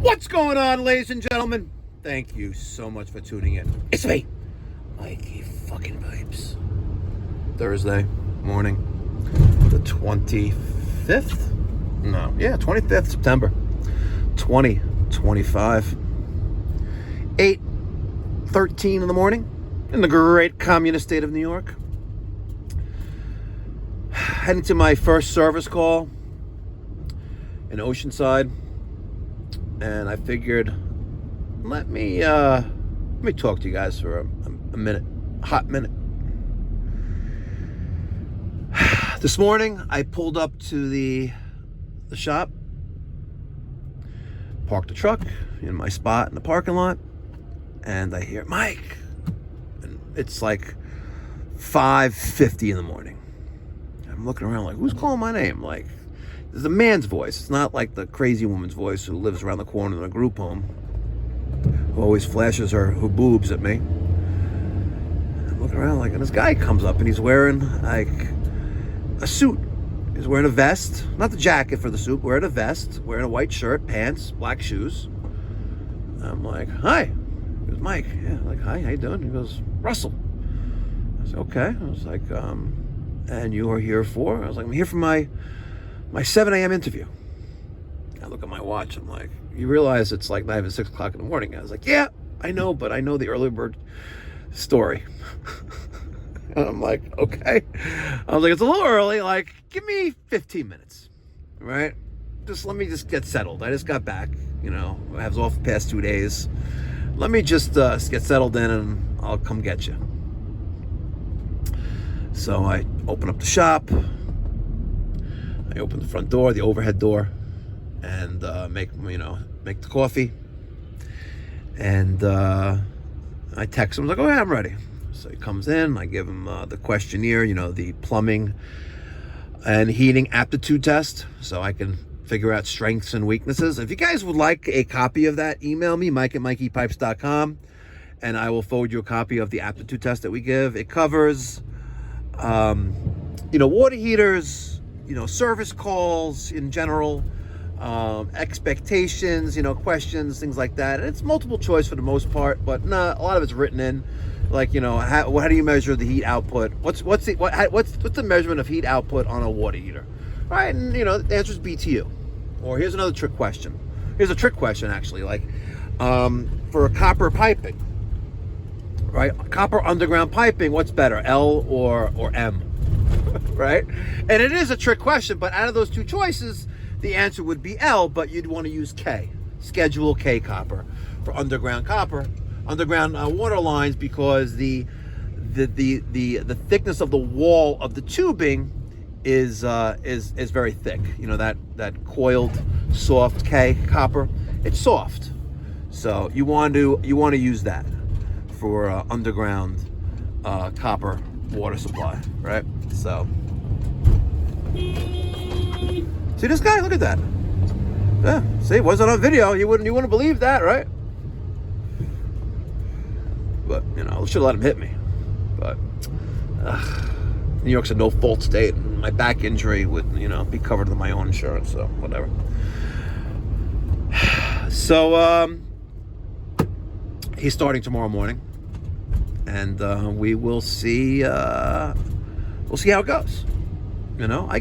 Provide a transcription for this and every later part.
What's going on, ladies and gentlemen? Thank you so much for tuning in. It's me, Mikey fucking Pipes. Thursday morning, the 25th? No, yeah, 25th September, 2025. 8:13 in the morning in the great communist state of New York. Heading to my first service call in Oceanside. And I figured, let me talk to you guys for a minute, a hot minute. This morning, I pulled up to the shop, parked the truck in my spot in the parking lot, and I hear, Mike. And it's like 5:50 in the morning. I'm looking around like, who's calling my name? Like, there's a man's voice. It's not like the crazy woman's voice who lives around the corner in a group home, who always flashes her boobs at me. I'm looking around like, and this guy comes up and he's wearing like a suit. He's wearing a vest, not the jacket for the suit, wearing a vest, wearing a white shirt, pants, black shoes. I'm like, hi. He goes, Mike. Yeah, like, hi, how you doing? He goes, Russell. I said, okay. I was like, and you are here for? I was like, I'm here for my 7 a.m. interview. I look at my watch. I'm like, you realize it's like not even 6 o'clock in the morning. I was like, yeah, I know, but I know the early bird story. And I'm like, okay. I was like, it's a little early. Like, give me 15 minutes, right? Let me get settled. I just got back, I was off the past 2 days. Let me just get settled in and I'll come get you. So I open up the shop. I open the front door, the overhead door, and make the coffee. And I text him, I was like, oh yeah, I'm ready. So he comes in, I give him the questionnaire, the plumbing and heating aptitude test, so I can figure out strengths and weaknesses. If you guys would like a copy of that, email me, mike@mikeypipes.com, and I will forward you a copy of the aptitude test that we give. It covers, water heaters, service calls in general, expectations, questions, things like that. And it's multiple choice for the most part, but a lot of it's written in. Like, how do you measure the heat output? What's the measurement of heat output on a water heater? Right, and the answer is BTU. Or here's another trick question. Here's a trick question actually, like for copper piping, right? Copper underground piping, what's better, L or M? Right? And it is a trick question, but out of those two choices, the answer would be L, but you'd want to use K, Schedule K copper for underground water lines, because the thickness of the wall of the tubing is very thick. That coiled soft K copper, it's soft. So you want to use that for underground copper water supply, right? So see this guy, look at that. Yeah, see, it wasn't on video. You wouldn't believe that, right? But I should have let him hit me. But New York's a no-fault state. My back injury would be covered with my own insurance, so whatever. So he's starting tomorrow morning, and we will see. We'll see how it goes. I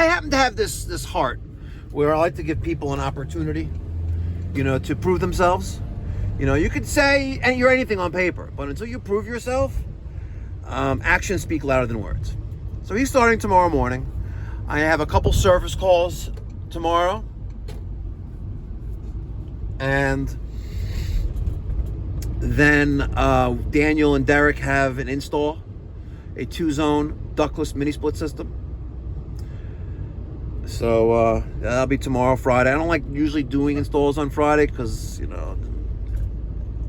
happen to have this heart where I like to give people an opportunity, to prove themselves. You could say you're anything on paper, but until you prove yourself, actions speak louder than words. So he's starting tomorrow morning. I have a couple service calls tomorrow, and then Daniel and Derek have an install, a 2-zone ductless mini split system. So that'll be tomorrow, Friday. I don't like usually doing installs on Friday because the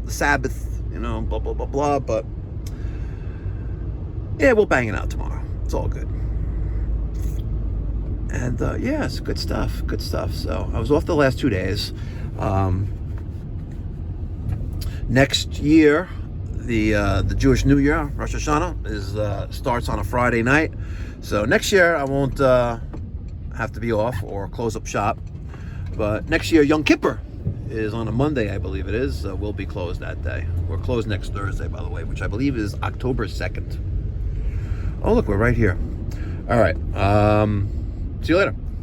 Sabbath, blah blah blah blah. But yeah, we'll bang it out tomorrow. It's all good. And yeah, it's good stuff. So I was off the last 2 days. Next year, the Jewish New Year, Rosh Hashanah, starts on a Friday night. So next year I won't have to be off or close up shop. But next year, Yom Kippur is on a Monday, I believe it is. We'll be closed that day. We're closed next Thursday, by the way, which I believe is October 2nd. Oh, look, we're right here. All right. See you later.